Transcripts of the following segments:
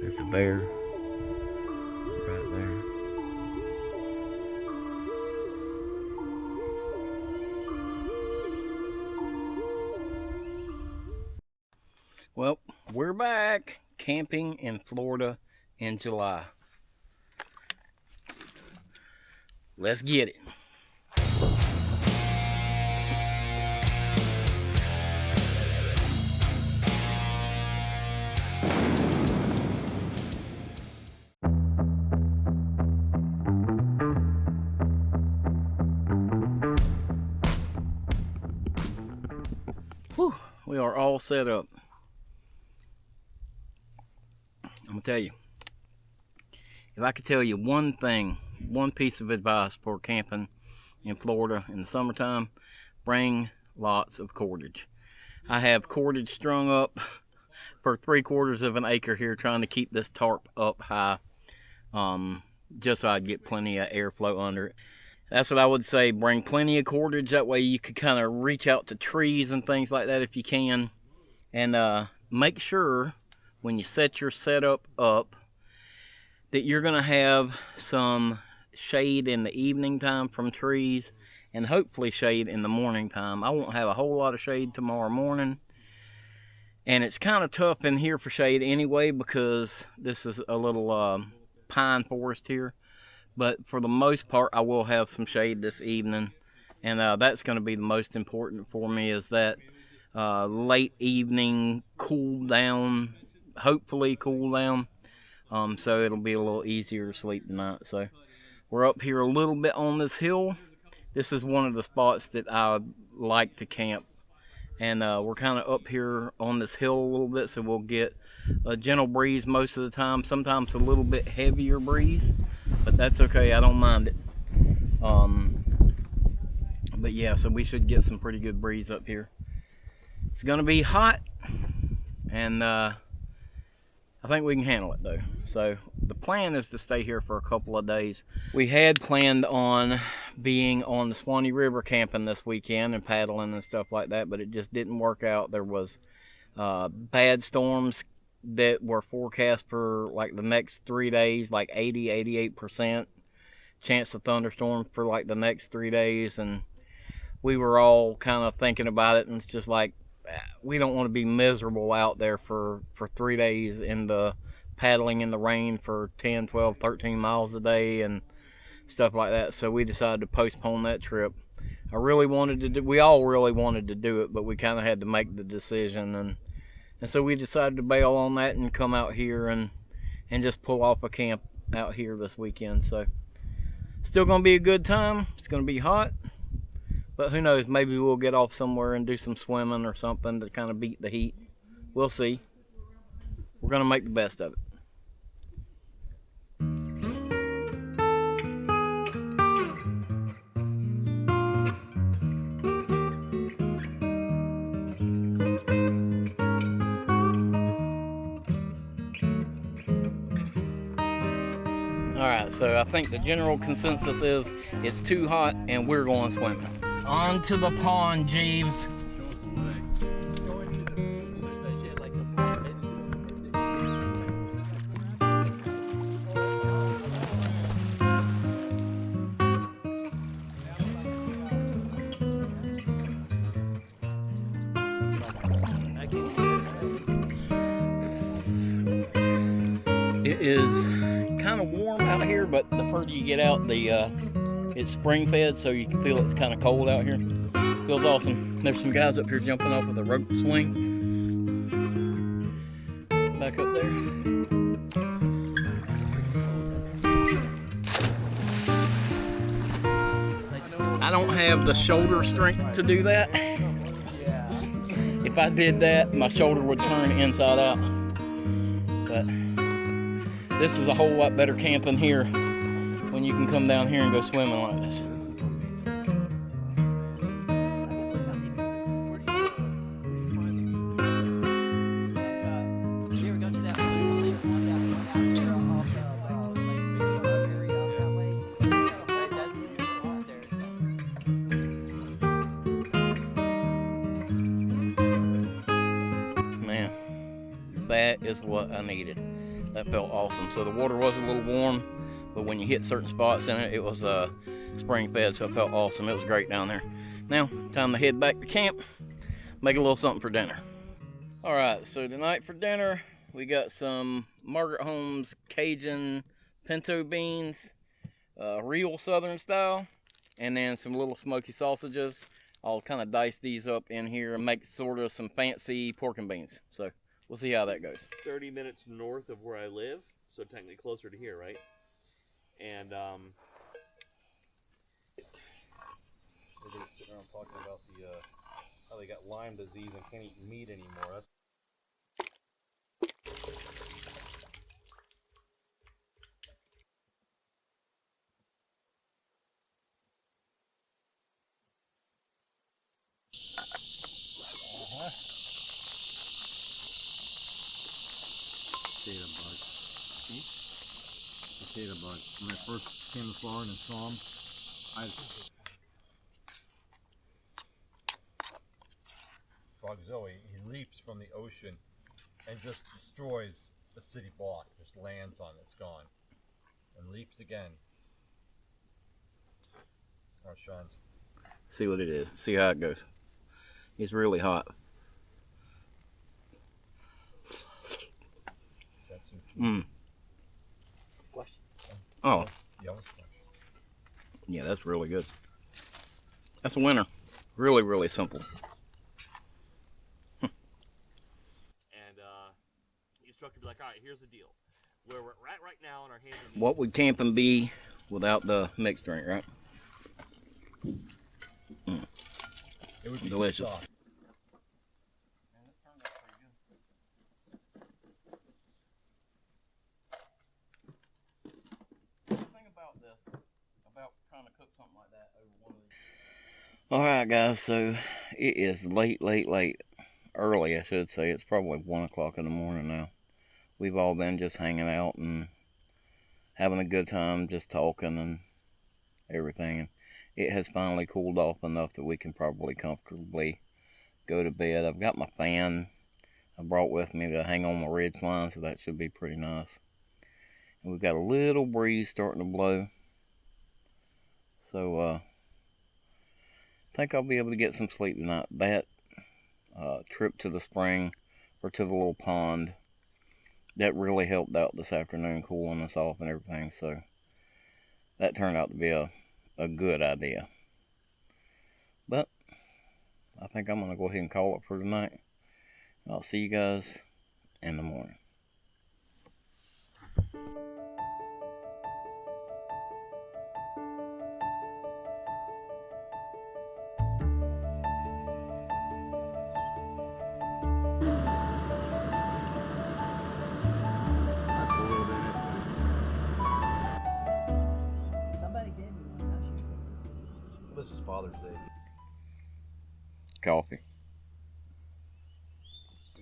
There's a bear right there. Well, we're back camping in Florida in July. Let's get it. Whew, we are all set up. I'm gonna tell you, if I could tell you one thing, one piece of advice for camping in Florida in the summertime, bring lots of cordage. I have cordage strung up for 3/4 of an acre here, trying to keep this tarp up high, just so I'd get plenty of airflow under it. That's what I would say. Bring plenty of cordage. That way you could kind of reach out to trees and things like that if you can. And make sure when you set your setup up that you're going to have some shade in the evening time from trees, and hopefully shade in the morning time. I won't have a whole lot of shade tomorrow morning. And it's kind of tough in here for shade anyway, because this is a little pine forest here. But for the most part, I will have some shade this evening. And that's going to be the most important for me, is that late evening cool down, hopefully cool down. So it'll be a little easier to sleep tonight. So we're up here a little bit on this hill. This is one of the spots that I like to camp. And we're kind of up here on this hill a little bit, so we'll get a gentle breeze most of the time. Sometimes a little bit heavier breeze, but that's okay. I don't mind it. But yeah, so we should get some pretty good breeze up here. It's gonna be hot, and I think we can handle it though. So the plan is to stay here for a couple of days. We had planned on being on the Swanee River camping this weekend and paddling and stuff like that, but it just didn't work out. There was bad storms that were forecast for like the next 3 days, like 88% chance of thunderstorms for like the next 3 days. And we were all kind of thinking about it, and it's just like, we don't want to be miserable out there for 3 days in the paddling in the rain for 10, 12, 13 miles a day and stuff like that. So we decided to postpone that trip. We all really wanted to do it, but we kind of had to make the decision, and so we decided to bail on that and come out here and just pull off a camp out here this weekend. So still gonna be a good time. It's gonna be hot, but who knows, maybe we'll get off somewhere and do some swimming or something to kind of beat the heat. We'll see. We're gonna make the best of it. Alright, so I think the general consensus is it's too hot and we're going swimming. On to the pond, Jeeves. It is kind of warm out here, but the further you get out, it's spring fed, so you can feel it's kind of cold out here. Feels awesome. There's some guys up here jumping off of the rope swing. Back up there. I don't have the shoulder strength to do that. If I did that, my shoulder would turn inside out. But this is a whole lot better camping here when you can come down here and go swimming like this. Man, that is what I needed. That felt awesome. So the water was a little warm, but when you hit certain spots in it, it was spring fed, so it felt awesome. It was great down there. Now, time to head back to camp, make a little something for dinner. All right, so tonight for dinner, we got some Margaret Holmes Cajun pinto beans, real Southern style, and then some little smoky sausages. I'll kind of dice these up in here and make sort of some fancy pork and beans. So we'll see how that goes. 30 minutes north of where I live, so technically closer to here, right? And everybody's sitting around talking about how they got Lyme disease and can't eat meat anymore. Potato bug. Potato bug. When I first came to Florida and saw them, Frog Zoe, he leaps from the ocean and just destroys a city block, just lands on it, it's gone. And leaps again. Oh, shines. See what it is, see how it goes. It's really hot. Mm. Oh. Yeah, that's really good. That's a winner. Really, really simple. and the instructor would be like, all right, here's the deal. Where we're at right now in our hands. What would camping be without the mixed drink, right? Mm. It would be delicious. Soft. Alright guys, so it is late, early I should say. It's probably 1 o'clock in the morning now. We've all been just hanging out and having a good time, just talking and everything. And it has finally cooled off enough that we can probably comfortably go to bed. I've got my fan I brought with me to hang on my ridge line, so that should be pretty nice. And we've got a little breeze starting to blow. So, I think I'll be able to get some sleep tonight. That trip to the spring, or to the little pond, that really helped out this afternoon, cooling us off and everything. So that turned out to be a good idea. But I think I'm going to go ahead and call it for tonight. I'll see you guys in the morning. This is Father's Day. Coffee.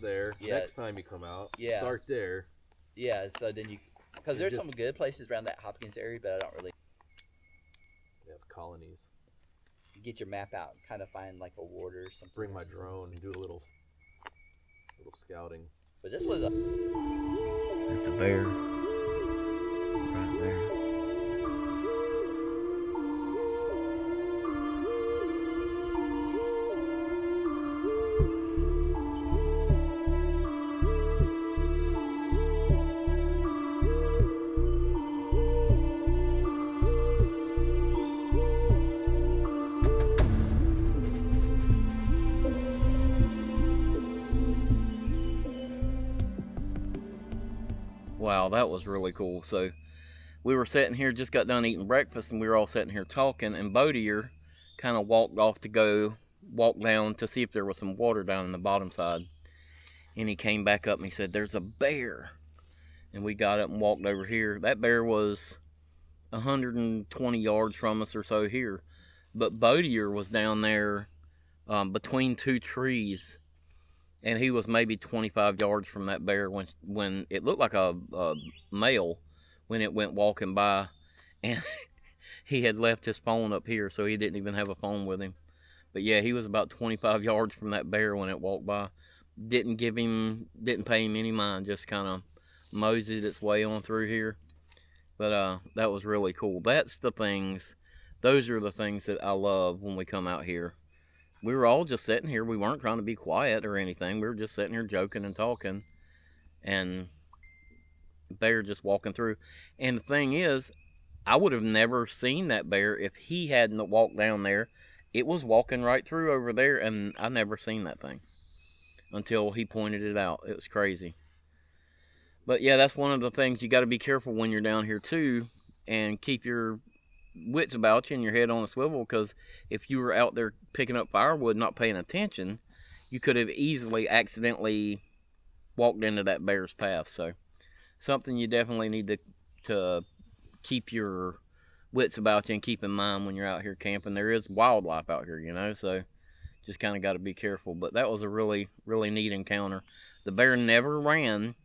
There. Yeah. Next time you come out, Yeah. start there. Yeah, so then you, because there's some good places around that Hopkins area, but I don't really. They have colonies. You get your map out and kind of find like a ward or something. Bring my drone and do a little scouting. But this was a. There's a bear right there. Wow, that was really cool. So we were sitting here, just got done eating breakfast, and we were all sitting here talking, and Boeral kind of walked off to walk down to see if there was some water down in the bottom side. And he came back up and he said, "There's a bear." And we got up and walked over here. That bear was 120 yards from us or so here. But Boeral was down there between two trees. And he was maybe 25 yards from that bear when it looked like a male when it went walking by. And he had left his phone up here, so he didn't even have a phone with him. But yeah, he was about 25 yards from that bear when it walked by. Didn't pay him any mind, just kind of moseyed its way on through here. But that was really cool. Those are the things that I love when we come out here. We were all just sitting here. We weren't trying to be quiet or anything. We were just sitting here joking and talking, and bear just walking through. And the thing is, I would have never seen that bear if he hadn't walked down there. It was walking right through over there, and I never seen that thing until he pointed it out. It was crazy. But yeah, that's one of the things you got to be careful when you're down here too, and keep your wits about you and your head on a swivel, because if you were out there picking up firewood not paying attention, you could have easily accidentally walked into that bear's path. So something you definitely need to keep your wits about you and keep in mind when you're out here camping. There is wildlife out here, you know, so just kind of got to be careful. But that was a really, really neat encounter. The bear never ran.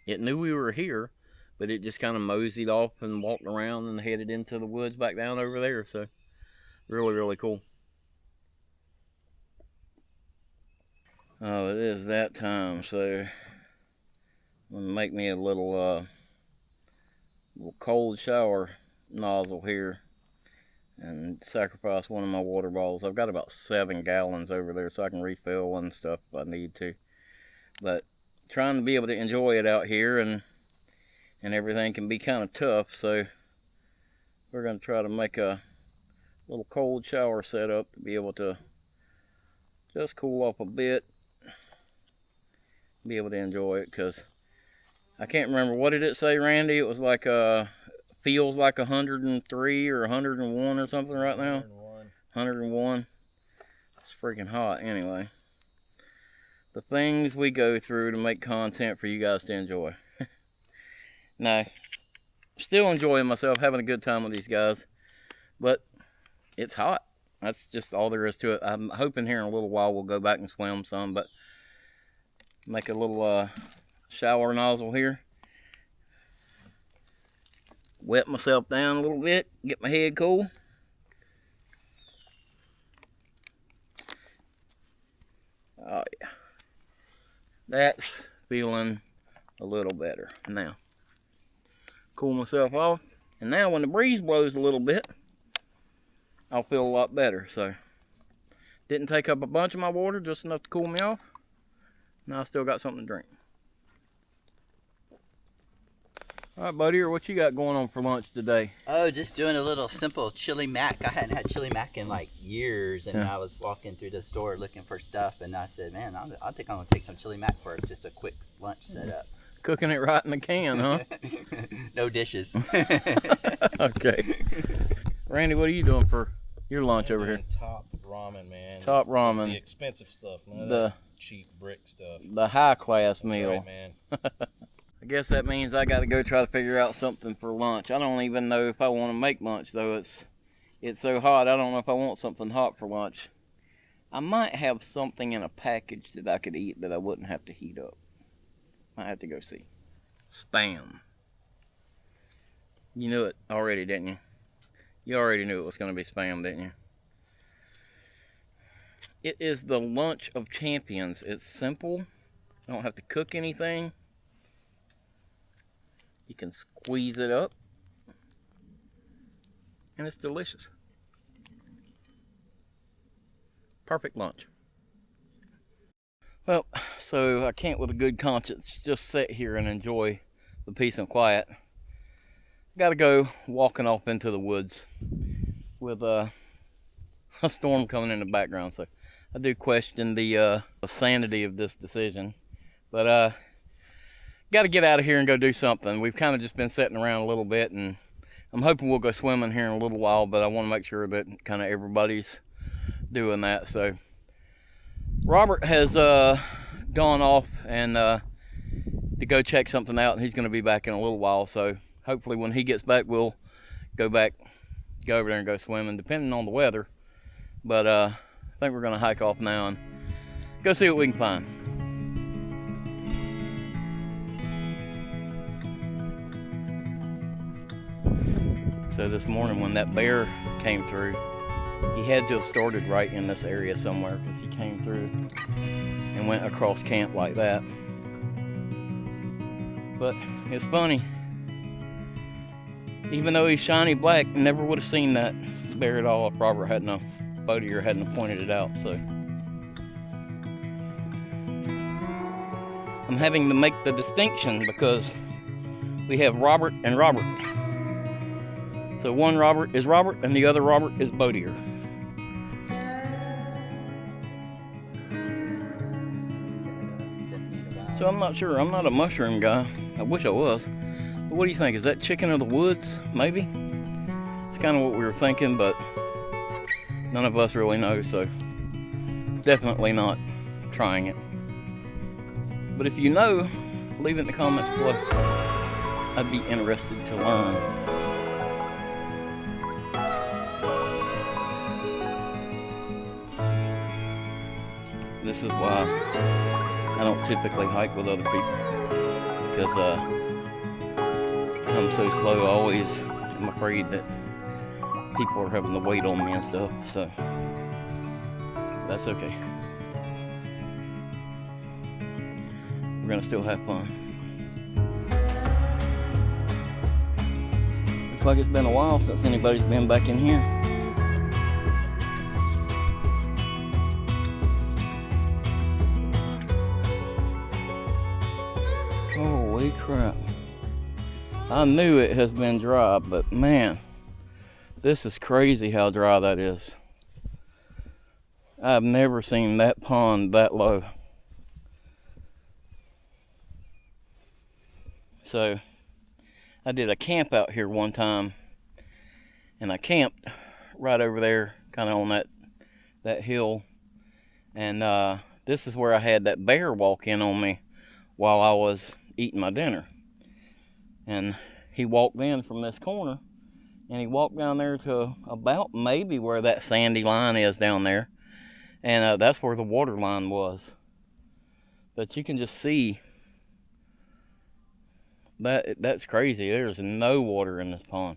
It knew we were here, but it just kind of moseyed off and walked around and headed into the woods back down over there. So really, really cool. Oh, it is that time. So I'm gonna make me a little cold shower nozzle here and sacrifice one of my water bottles. I've got about 7 gallons over there, so I can refill and stuff if I need to. But trying to be able to enjoy it out here, and everything can be kind of tough, so we're going to try to make a little cold shower setup to be able to just cool off a bit, be able to enjoy it, because I can't remember, what did it say, Randy? It was like feels like 103 or 101 or something right now. 101. It's freaking hot anyway. The things we go through to make content for you guys to enjoy. No, still enjoying myself, having a good time with these guys, but it's hot. That's just all there is to it. I'm hoping here in a little while we'll go back and swim some, but make a little shower nozzle here. Wet myself down a little bit, get my head cool. Oh yeah. That's feeling a little better now. Cool myself off, and now when the breeze blows a little bit, I'll feel a lot better. So didn't take up a bunch of my water, just enough to cool me off. Now I still got something to drink. All right, buddy, what you got going on for lunch today? Oh, just doing a little simple chili mac. I hadn't had chili mac in like years, and I was walking through the store looking for stuff, and I said, man, I think I'm gonna take some chili mac for just a quick lunch setup. Cooking it right in the can, huh? No dishes. Okay. Randy, what are you doing for your lunch over here? Top ramen, man. Top ramen. The expensive stuff, none of The that cheap brick stuff. The high class That's meal. right, man. I guess that means I got to go try to figure out something for lunch. I don't even know if I want to make lunch, though. It's so hot, I don't know if I want something hot for lunch. I might have something in a package that I could eat that I wouldn't have to heat up. Might have to go see. Spam. You knew it already, didn't you? You already knew it was going to be spam, didn't you? It is the lunch of champions. It's simple. I don't have to cook anything. You can squeeze it up, and it's delicious. Perfect lunch. Well, so I can't with a good conscience just sit here and enjoy the peace and quiet. Got to go walking off into the woods with a storm coming in the background, so I do question the sanity of this decision, but got to get out of here and go do something. We've kind of just been sitting around a little bit, and I'm hoping we'll go swimming here in a little while, but I want to make sure that kind of everybody's doing that. So Robert has gone off and to go check something out, and he's going to be back in a little while. So hopefully when he gets back, we'll go over there and go swimming, depending on the weather. But I think we're going to hike off now and go see what we can find. So this morning when that bear came through, he had to have started right in this area somewhere, because he came through and went across camp like that. But it's funny. Even though he's shiny black, never would have seen that bear at all if Robert hadn't a photo or hadn't pointed it out. So I'm having to make the distinction because we have Robert and Robert. So one Robert is Robert and the other Robert is bow deer. So I'm not sure. I'm not a mushroom guy. I wish I was. But what do you think? Is that chicken of the woods? Maybe? It's kind of what we were thinking, but none of us really know, so definitely not trying it. But if you know, leave it in the comments below. I'd be interested to learn. This is why I don't typically hike with other people, because I'm so slow. I always am afraid that people are having to wait on me and stuff, so that's okay. We're gonna still have fun. Looks like it's been a while since anybody's been back in here. Holy crap. I knew it has been dry, but man, this is crazy how dry that is. I've never seen that pond that low. So I did a camp out here one time, and I camped right over there, kind of on that hill, and this is where I had that bear walk in on me while I was eating my dinner. And he walked in from this corner, and he walked down there to about maybe where that sandy line is down there, and that's where the water line was. But you can just see that's crazy. There's no water in this pond.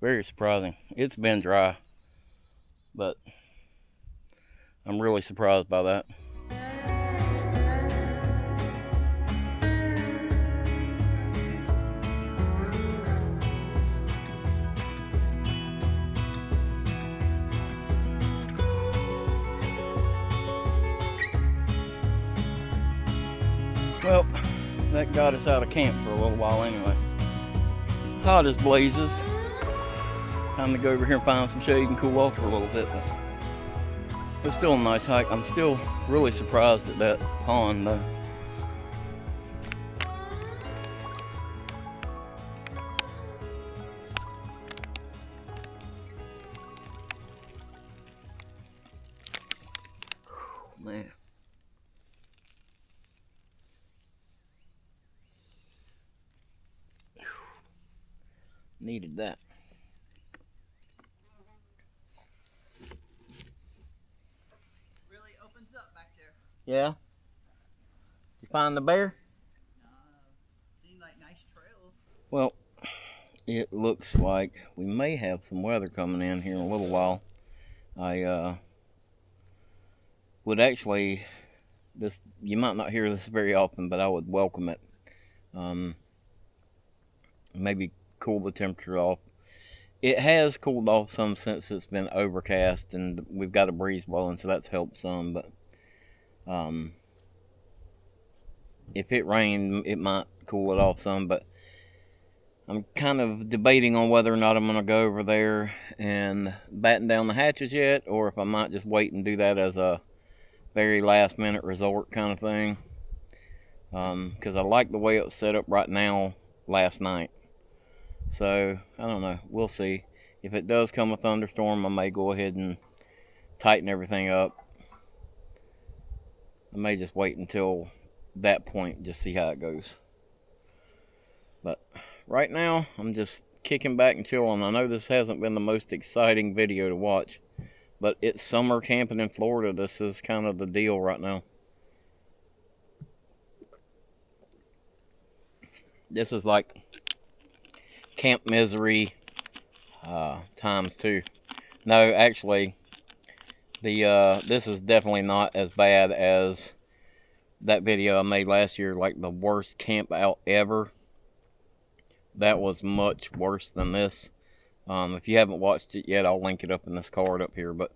Very surprising. It's been dry, but I'm really surprised by that. Well, that got us out of camp for a little while anyway. Hot as blazes. Time to go over here and find some shade and cool off for a little bit, but it's still a nice hike. I'm still really surprised at that pond though. Man. Needed that. Really opens up back there. Yeah? You find the bear? Seem like nice trails. Well, it looks like we may have some weather coming in here in a little while. I would actually, you might not hear this very often, but I would welcome it. Maybe cool the temperature off. It has cooled off some since it's been overcast and we've got a breeze blowing, so that's helped some, but if it rained it might cool it off some. But I'm kind of debating on whether or not I'm gonna go over there and batten down the hatches yet, or if I might just wait and do that as a very last minute resort kind of thing, because I like the way it was set up right now last night. So I don't know, we'll see. If it does come a thunderstorm, I may go ahead and tighten everything up. I may just wait until that point and just see how it goes. But right now I'm just kicking back and chilling. I know this hasn't been the most exciting video to watch, but it's summer camping in Florida. This is kind of the deal right now. This is like Camp Misery times 2. No, actually, this is definitely not as bad as that video I made last year, like the worst camp out ever. That was much worse than this. If you haven't watched it yet, I'll link it up in this card up here. But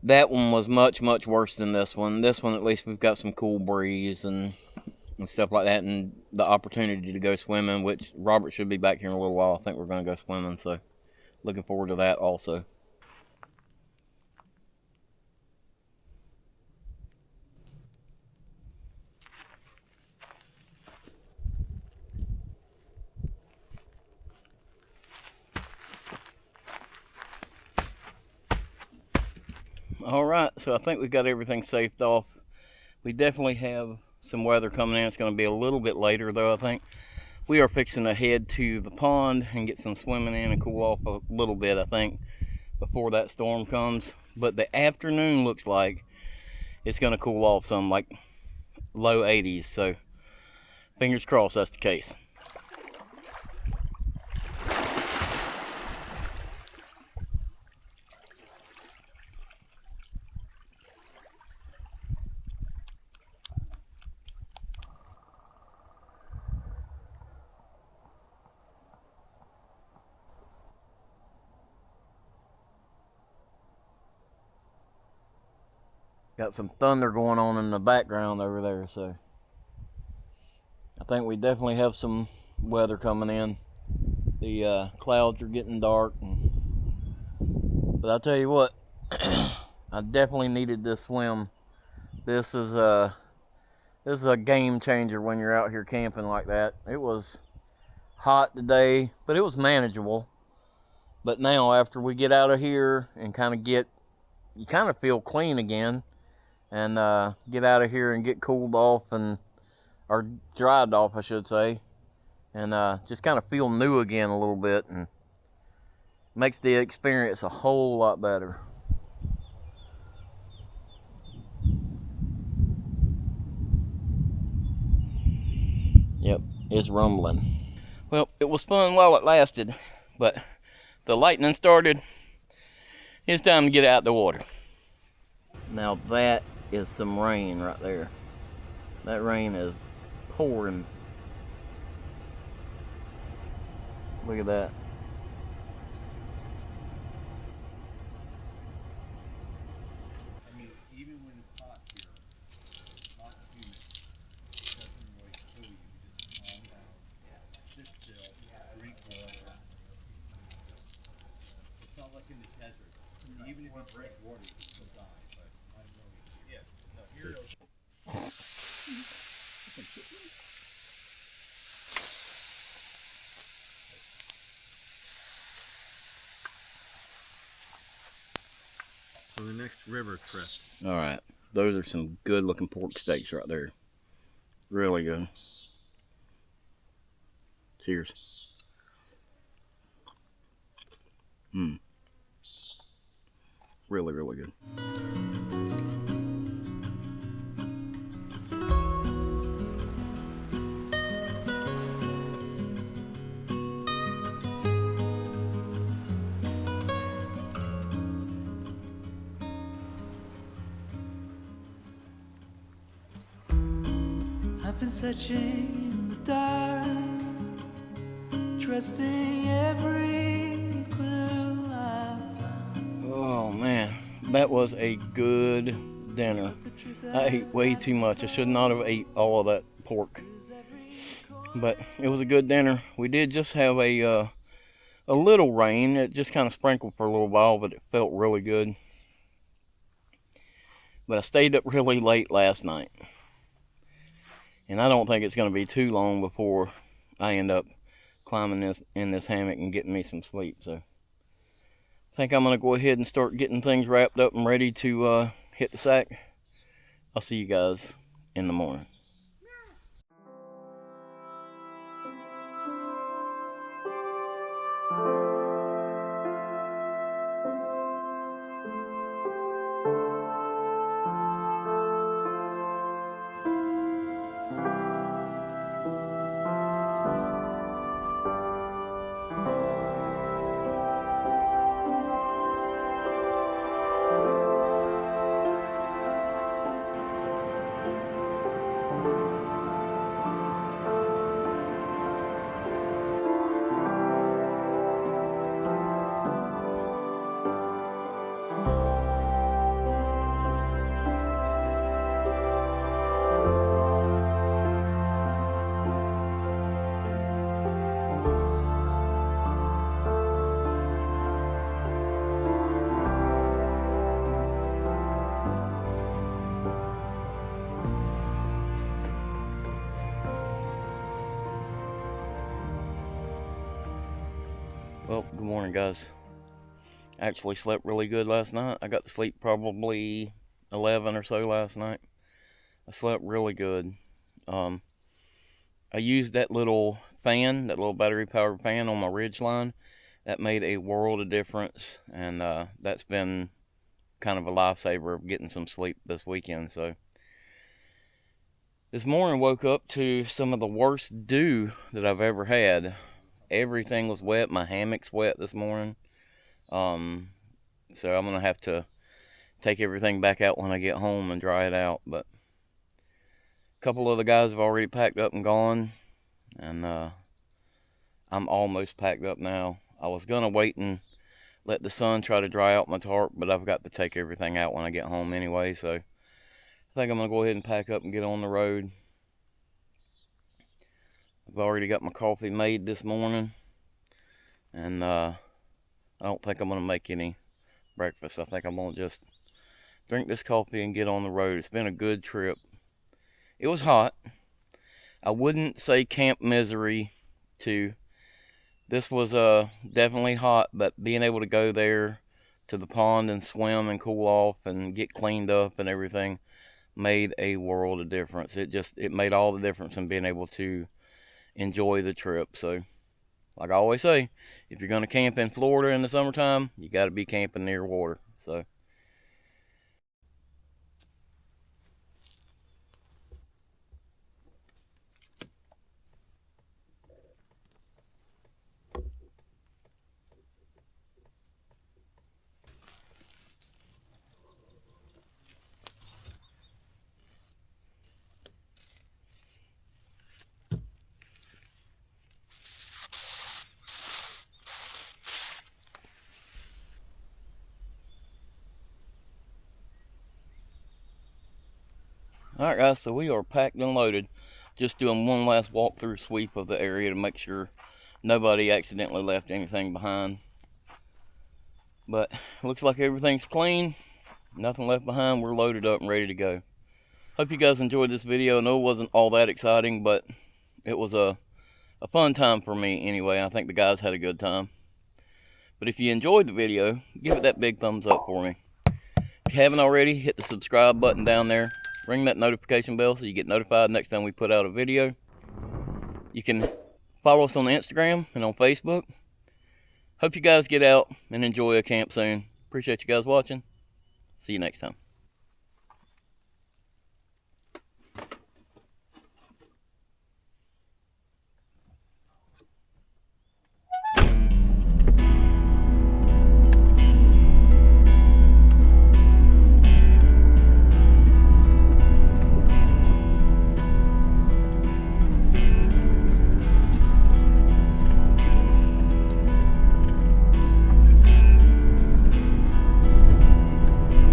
that one was much, much worse than this one. This one, at least, we've got some cool breeze and stuff like that, and the opportunity to go swimming, which Robert should be back here in a little while. I think we're going to go swimming, so looking forward to that also. Alright, so I think we've got everything safed off. We definitely have some weather coming in. It's going to be a little bit later though, I think. We are fixing to head to the pond and get some swimming in and cool off a little bit, I think, before that storm comes. But the afternoon looks like it's going to cool off some, like low 80s, so fingers crossed that's the case. Got some thunder going on in the background over there, so I think we definitely have some weather coming in. The clouds are getting dark, but I'll tell you what, I definitely needed this swim. This is a game changer when you're out here camping like that. It was hot today, but it was manageable. But now after we get out of here and you kind of feel clean again, and get out of here and get cooled off, or dried off I should say, and just kind of feel new again a little bit, and makes the experience a whole lot better. Yep, it's rumbling. Well, it was fun while it lasted, but the lightning started. It's time to get out the water. Now that is some rain right there. That rain is pouring. Look at that. I mean, even when it's hot here, not humid, it doesn't really kill you. You just calm down, sit still, drink water. It's not like in the desert. Even if you drink water, you can still die. But I don't know. Yeah, no, here. For the next river trip. All right, those are some good looking pork steaks right there. Really good. Cheers. Really, really good. I've been searching in the dark, trusting every clue I found. Oh man, that was a good dinner. I ate way too much. I should not have ate all of that pork, but it was a good dinner. We did just have a little rain. It just kind of sprinkled for a little while, but it felt really good. But I stayed up really late last night, and I don't think it's going to be too long before I end up climbing in this hammock and getting me some sleep. So I think I'm going to go ahead and start getting things wrapped up and ready to hit the sack. I'll see you guys in the morning. Well, good morning, guys. I actually slept really good last night. I got to sleep probably 11 or so last night. I slept really good. I used that little fan, that little battery powered fan on my ridge line. That made a world of difference, and that's been kind of a lifesaver of getting some sleep this weekend. So this morning, woke up to some of the worst dew that I've ever had. Everything was wet. My hammock's wet this morning. So I'm gonna have to take everything back out when I get home and dry it out. But a couple of the guys have already packed up and gone, and I'm almost packed up now. I was gonna wait and let the sun try to dry out my tarp, but I've got to take everything out when I get home anyway. So I think I'm gonna go ahead and pack up and get on the road. I've already got my coffee made this morning, and I don't think I'm gonna make any breakfast. I think I'm gonna just drink this coffee and get on the road. It's been a good trip. It was hot. I wouldn't say camp misery too. This was definitely hot, but being able to go there to the pond and swim and cool off and get cleaned up and everything made a world of difference. It made all the difference in being able to enjoy the trip. So like I always say, if you're going to camp in Florida in the summertime, you got to be camping near water. So alright guys, so we are packed and loaded. Just doing one last walkthrough sweep of the area to make sure nobody accidentally left anything behind. But looks like everything's clean, nothing left behind. We're loaded up and ready to go. Hope you guys enjoyed this video. I know it wasn't all that exciting, but it was a fun time for me anyway. I think the guys had a good time. But if you enjoyed the video, give it that big thumbs up for me. If you haven't already, hit the subscribe button down there. Ring that notification bell so you get notified next time we put out a video. You can follow us on Instagram and on Facebook. Hope you guys get out and enjoy a camp soon. Appreciate you guys watching. See you next time.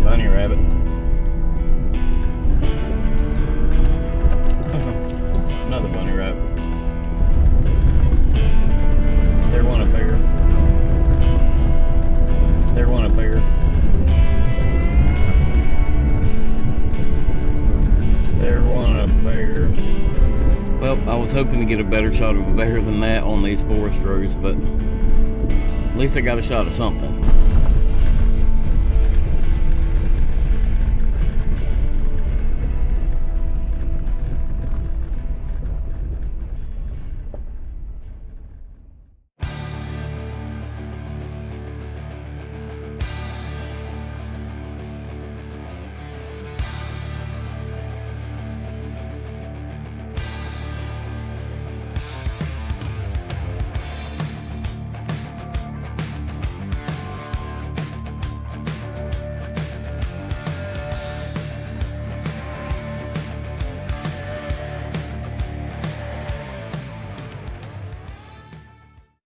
Bunny rabbit. Another bunny rabbit. There went a bear. There went a bear. There went a bear. Well, I was hoping to get a better shot of a bear than that on these forest roads, but at least I got a shot of something.